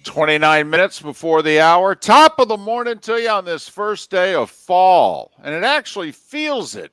29 minutes before the hour. Top of the morning to you on this first day of fall. And it actually feels it,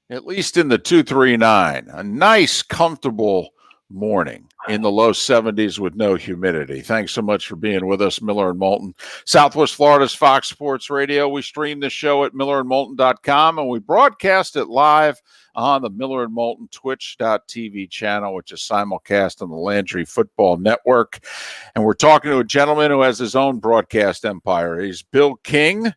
at least in the 239. A nice, comfortable morning in the low 70s with no humidity. Thanks so much for being with us, Miller and Moulton. Southwest Florida's Fox Sports Radio. We stream the show at millerandmoulton.com, and we broadcast it live on the Miller and Moulton Twitch.tv channel, which is simulcast on the Landry Football Network. And we're talking to a gentleman who has his own broadcast empire. He's Bill King,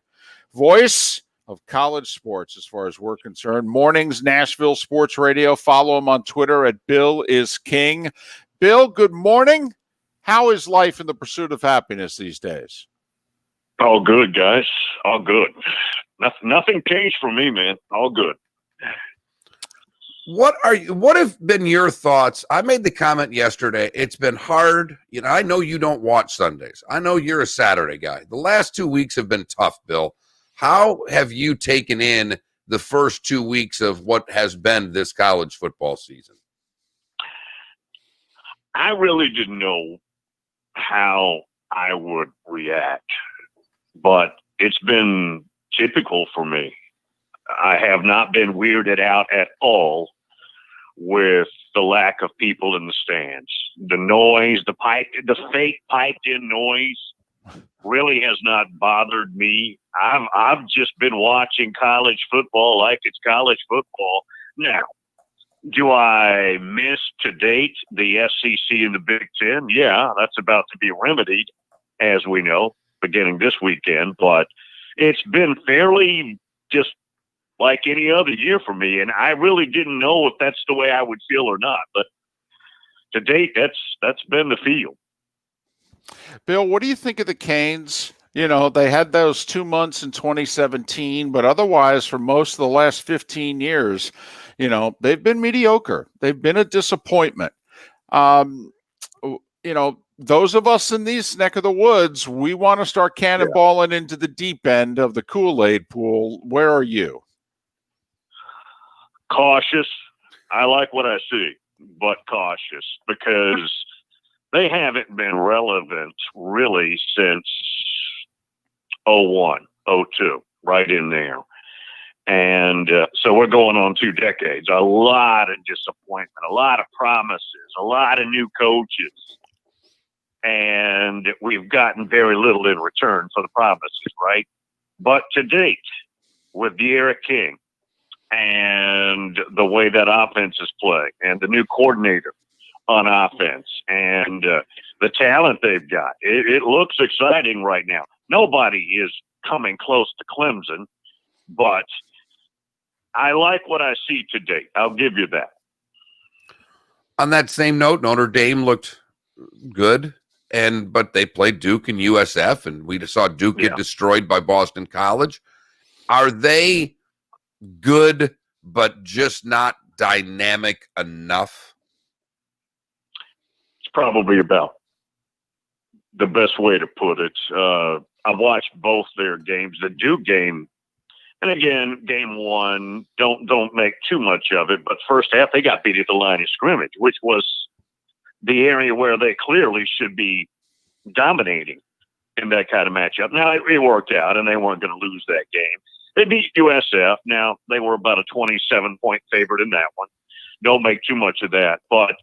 voice of college sports as far as we're concerned. Mornings, Nashville Sports Radio. Follow him on Twitter at Bill is King. Bill, good morning. How is life in the pursuit of happiness these days? All good, guys. All good. Nothing changed for me, man. All good. What have been your thoughts? I made the comment yesterday. It's been hard. You know, I know you don't watch Sundays. I know you're a Saturday guy. The last 2 weeks have been tough, Bill. How have you taken in the first 2 weeks of what has been this college football season? I really didn't know how I would react, but it's been typical for me. I have not been weirded out at all with the lack of people in the stands. The noise, the fake piped in noise really has not bothered me. I've just been watching college football like it's college football. Now, do I miss to date the SEC and the Big Ten? Yeah, that's about to be remedied, as we know, beginning this weekend. But it's been fairly just like any other year for me, and I really didn't know if that's the way I would feel or not. But to date, that's been the feel. Bill, what do you think of the Canes? You know, they had those 2 months in 2017, but otherwise, for most of the last 15 years, you know, they've been mediocre. They've been a disappointment. You know, those of us in this neck of the woods, we want to start cannonballing into the deep end of the Kool-Aid pool. Where are you? Cautious. I like what I see, but cautious, because they haven't been relevant really since 01, 02, right in there. And so we're going on 2 decades. A lot of disappointment, a lot of promises, a lot of new coaches. And we've gotten very little in return for the promises, right? But to date, with D'Eriq King and the way that offense is playing and the new coordinator on offense and the talent they've got, it looks exciting right now. Nobody is coming close to Clemson, but I like what I see to date. I'll give you that. On that same note, Notre Dame looked good, but they played Duke and USF, and we just saw Duke get destroyed by Boston College. Are they good, but just not dynamic enough? It's probably about the best way to put it. I've watched both their games. The Duke game, and again, game one, don't make too much of it, but first half they got beat at the line of scrimmage, which was the area where they clearly should be dominating in that kind of matchup. Now, it worked out, and they weren't going to lose that game. They beat USF. Now, they were about a 27-point favorite in that one. Don't make too much of that. But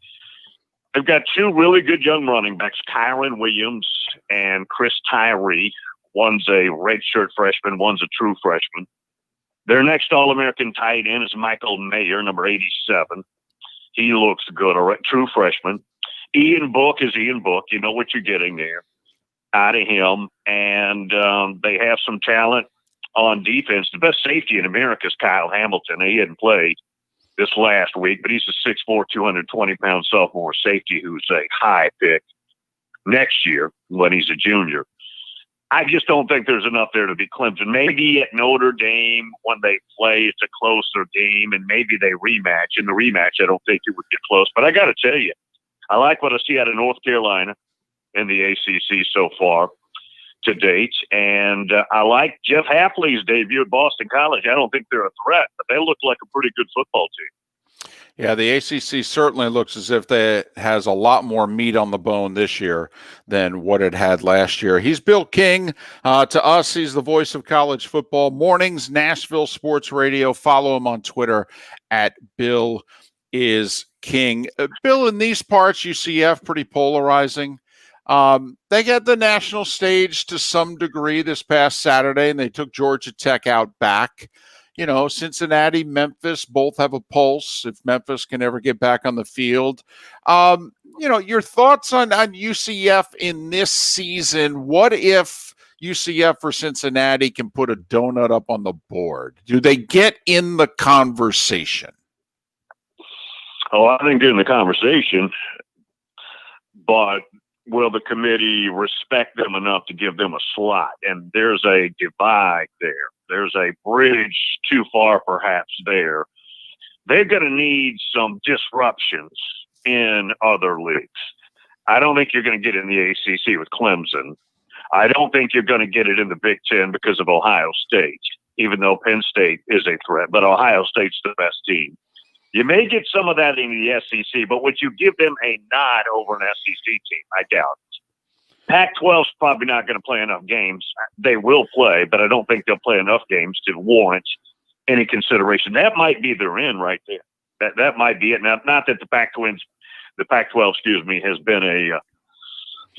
they've got 2 really good young running backs, Kyron Williams and Chris Tyree. One's a redshirt freshman. One's a true freshman. Their next All-American tight end is Michael Mayer, number 87. He looks good, a true freshman. Ian Book is Ian Book. You know what you're getting there out of him. And they have some talent on defense. The best safety in America is Kyle Hamilton. He hadn't played this last week, but he's a 6'4", 220-pound sophomore safety who's a high pick next year when he's a junior. I just don't think there's enough there to be Clemson. Maybe at Notre Dame when they play, it's a closer game, and maybe they rematch. In the rematch, I don't think it would get close. But I got to tell you, I like what I see out of North Carolina in the ACC so far to date. And I like Jeff Hafley's debut at Boston College. I don't think they're a threat, but they look like a pretty good football team. Yeah, the ACC certainly looks as if it has a lot more meat on the bone this year than what it had last year. He's Bill King. To us, he's the voice of college football. Mornings, Nashville Sports Radio. Follow him on Twitter at Bill is King. Bill, in these parts, UCF pretty polarizing. They got the national stage to some degree this past Saturday, and they took Georgia Tech out back. You know, Cincinnati, Memphis, both have a pulse if Memphis can ever get back on the field. You know, your thoughts on UCF in this season. What if UCF or Cincinnati can put a donut up on the board? Do they get in the conversation? Oh, I think they're in the conversation, but will the committee respect them enough to give them a slot? And there's a divide there. There's a bridge too far, perhaps, there. They're going to need some disruptions in other leagues. I don't think you're going to get in the ACC with Clemson. I don't think you're going to get it in the Big Ten because of Ohio State, even though Penn State is a threat. But Ohio State's the best team. You may get some of that in the SEC, but would you give them a nod over an SEC team? I doubt it. Pac-12's probably not going to play enough games. They will play, but I don't think they'll play enough games to warrant any consideration. That might be their end right there. That might be it. Now, not that the Pac-12, has been a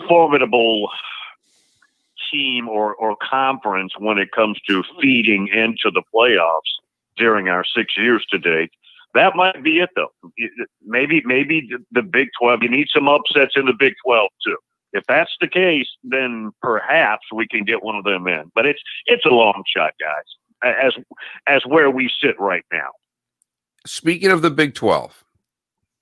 formidable team or conference when it comes to feeding into the playoffs during our 6 years to date. That might be it, though. Maybe the Big 12. You need some upsets in the Big 12 too. If that's the case, then perhaps we can get one of them in. But it's a long shot, guys. As where we sit right now. Speaking of the Big 12,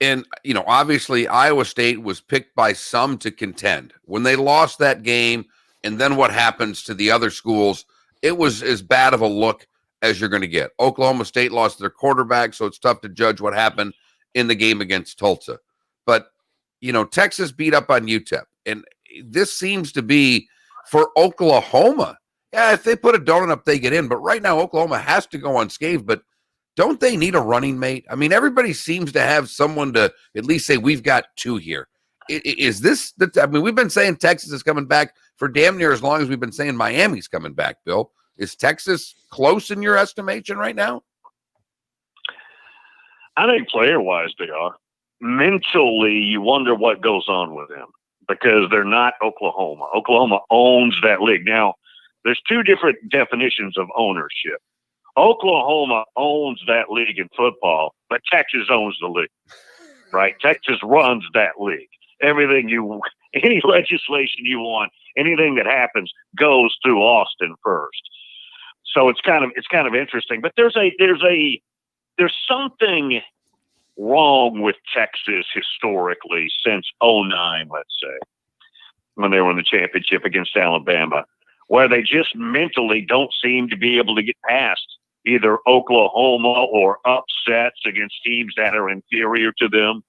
and you know, obviously Iowa State was picked by some to contend. When they lost that game, and then what happens to the other schools, it was as bad of a look as you're going to get. Oklahoma State lost their quarterback, so it's tough to judge what happened in the game against Tulsa. But, you know, Texas beat up on UTEP, and this seems to be for Oklahoma. Yeah, if they put a donut up, they get in. But right now, Oklahoma has to go unscathed. But don't they need a running mate? I mean, everybody seems to have someone to at least say, we've got two here. Is this – I mean, we've been saying Texas is coming back for damn near as long as we've been saying Miami's coming back, Bill. Is Texas close in your estimation right now? I think player-wise they are. Mentally, you wonder what goes on with them because they're not Oklahoma. Oklahoma owns that league. Now, there's two different definitions of ownership. Oklahoma owns that league in football, but Texas owns the league, right? Texas runs that league. Any legislation you want, anything that happens goes through Austin first. So it's kind of interesting, but there's something wrong with Texas historically since 2009, let's say, when they were in the championship against Alabama, where they just mentally don't seem to be able to get past either Oklahoma or upsets against teams that are inferior to them.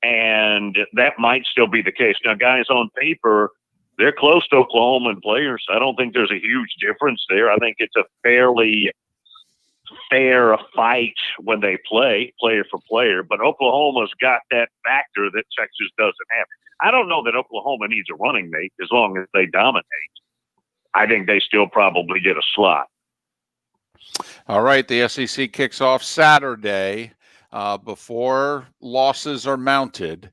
And that might still be the case. Now, guys, on paper, they're close to Oklahoma in players. I don't think there's a huge difference there. I think it's a fairly fair fight when they play, player for player. But Oklahoma's got that factor that Texas doesn't have. I don't know that Oklahoma needs a running mate as long as they dominate. I think they still probably get a slot. All right, the SEC kicks off Saturday. Before losses are mounted,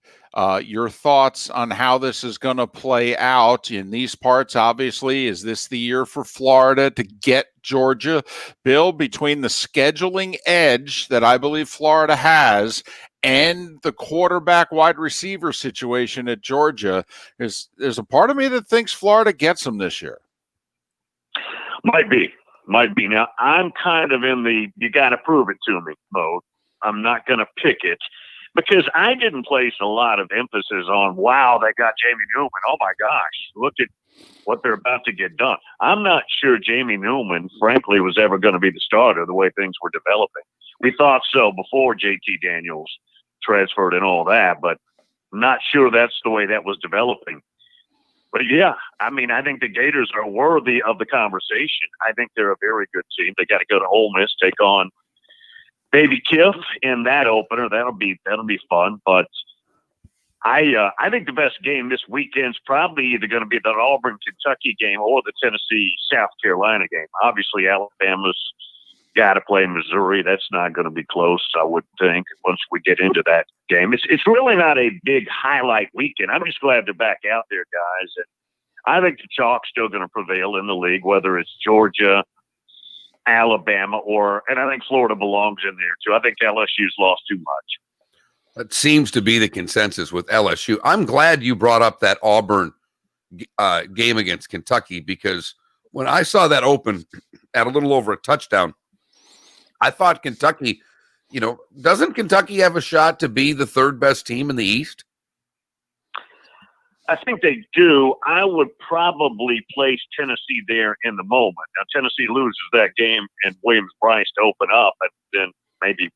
your thoughts on how this is going to play out in these parts? Obviously, is this the year for Florida to get Georgia? Bill, between the scheduling edge that I believe Florida has and the quarterback wide receiver situation at Georgia, there's a part of me that thinks Florida gets them this year. Might be. Now, I'm kind of in the you got to prove it to me mode. I'm not going to pick it because I didn't place a lot of emphasis on, wow, they got Jamie Newman. Oh, my gosh, look at what they're about to get done. I'm not sure Jamie Newman, frankly, was ever going to be the starter the way things were developing. We thought so before JT Daniels transferred and all that, but I'm not sure that's the way that was developing. But, yeah, I mean, I think the Gators are worthy of the conversation. I think they're a very good team. They got to go to Ole Miss, take on Baby Kiff in that opener. That'll be fun. But I think the best game this weekend's probably either going to be the Auburn Kentucky game or the Tennessee South Carolina game. Obviously, Alabama's got to play Missouri. That's not going to be close, I would think. Once we get into that game, it's really not a big highlight weekend. I'm just glad they're back out there, guys. And I think the chalk's still going to prevail in the league, whether it's Georgia, Alabama, and I think Florida belongs in there too. I think LSU's lost too much. That seems to be the consensus with LSU. I'm glad you brought up that Auburn game against Kentucky, because when I saw that open at a little over a touchdown, I thought Kentucky, doesn't Kentucky have a shot to be the third best team in the East? I think they do. I would probably place Tennessee there in the moment. Now, Tennessee loses that game and Williams-Brice to open up, and then maybe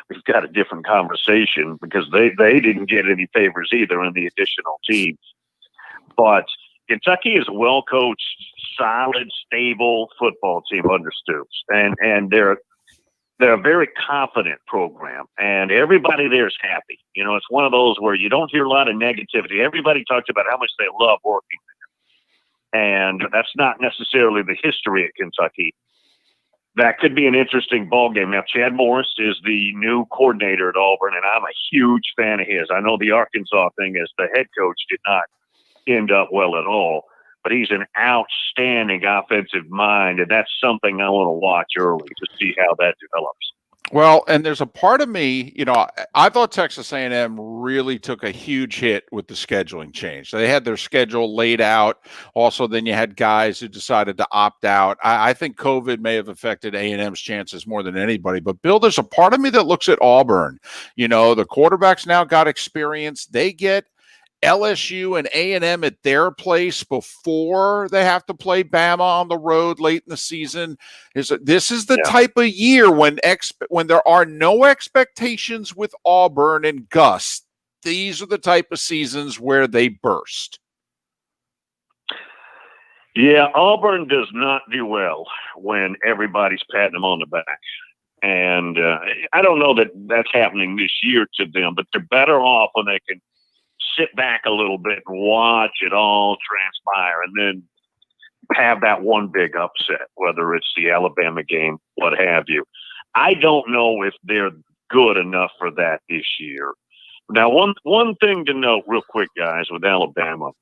we've got a different conversation, because they didn't get any favors either in the additional teams. But Kentucky is a well-coached, solid, stable football team under Stoops, and they're a very confident program, and everybody there is happy. It's one of those where you don't hear a lot of negativity. Everybody talks about how much they love working there, and that's not necessarily the history at Kentucky. That could be an interesting ball game. Now, Chad Morris is the new coordinator at Auburn, and I'm a huge fan of his. I know the Arkansas thing as the head coach did not end up well at all, but he's an outstanding offensive mind, and that's something I want to watch early to see how that develops. Well, and there's a part of me, I thought Texas A&M really took a huge hit with the scheduling change. They had their schedule laid out. Also, then you had guys who decided to opt out. I think COVID may have affected A&M's chances more than anybody. But, Bill, there's a part of me that looks at Auburn. The quarterbacks now got experience. They get LSU and A&M at their place before they have to play Bama on the road late in the season. This is the type of year when there are no expectations with Auburn and Gus. These are the type of seasons where they burst. Yeah, Auburn does not do well when everybody's patting them on the back. And I don't know that that's happening this year to them, but they're better off when they can sit back a little bit and watch it all transpire, and then have that one big upset, whether it's the Alabama game, what have you. I don't know if they're good enough for that this year. Now, one thing to note real quick, guys, with Alabama,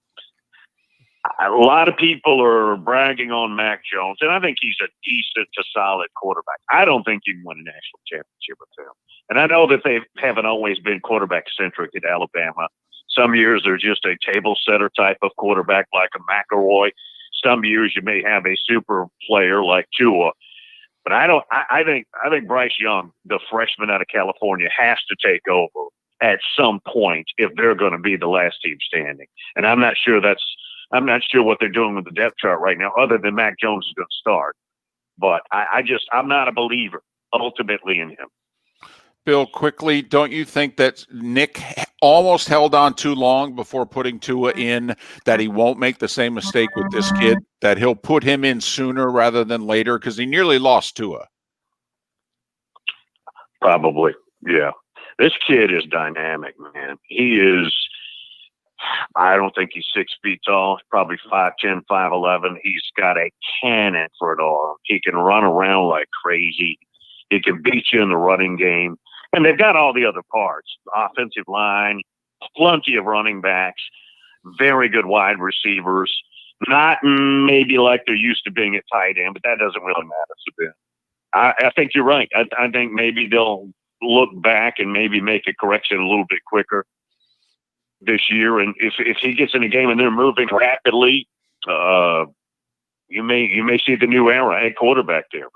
a lot of people are bragging on Mac Jones, and I think he's a decent to solid quarterback. I don't think you can win a national championship with him. And I know that they haven't always been quarterback-centric at Alabama. Some years they're just a table setter type of quarterback like a McElroy. Some years you may have a super player like Tua. But I think Bryce Young, the freshman out of California, has to take over at some point if they're going to be the last team standing. And I'm not sure what they're doing with the depth chart right now, other than Mac Jones is going to start. But I'm not a believer ultimately in him. Bill, quickly, don't you think that Nick almost held on too long before putting Tua in, that he won't make the same mistake with this kid, that he'll put him in sooner rather than later, because he nearly lost Tua? Probably, yeah. This kid is dynamic, man. He is, I don't think he's 6 feet tall. He's probably 5'10", 5'11". He's got a cannon for it all. He can run around like crazy. He can beat you in the running game. And they've got all the other parts, offensive line, plenty of running backs, very good wide receivers, not maybe like they're used to being at tight end, but that doesn't really matter for them. I think you're right. I think maybe they'll look back and maybe make a correction a little bit quicker this year. And if he gets in a game and they're moving rapidly, you may see the new era at quarterback there.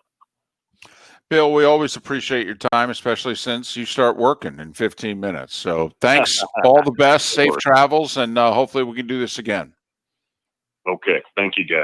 Bill, we always appreciate your time, especially since you start working in 15 minutes. So thanks. All the best. Safe travels. And hopefully we can do this again. Okay. Thank you, guys.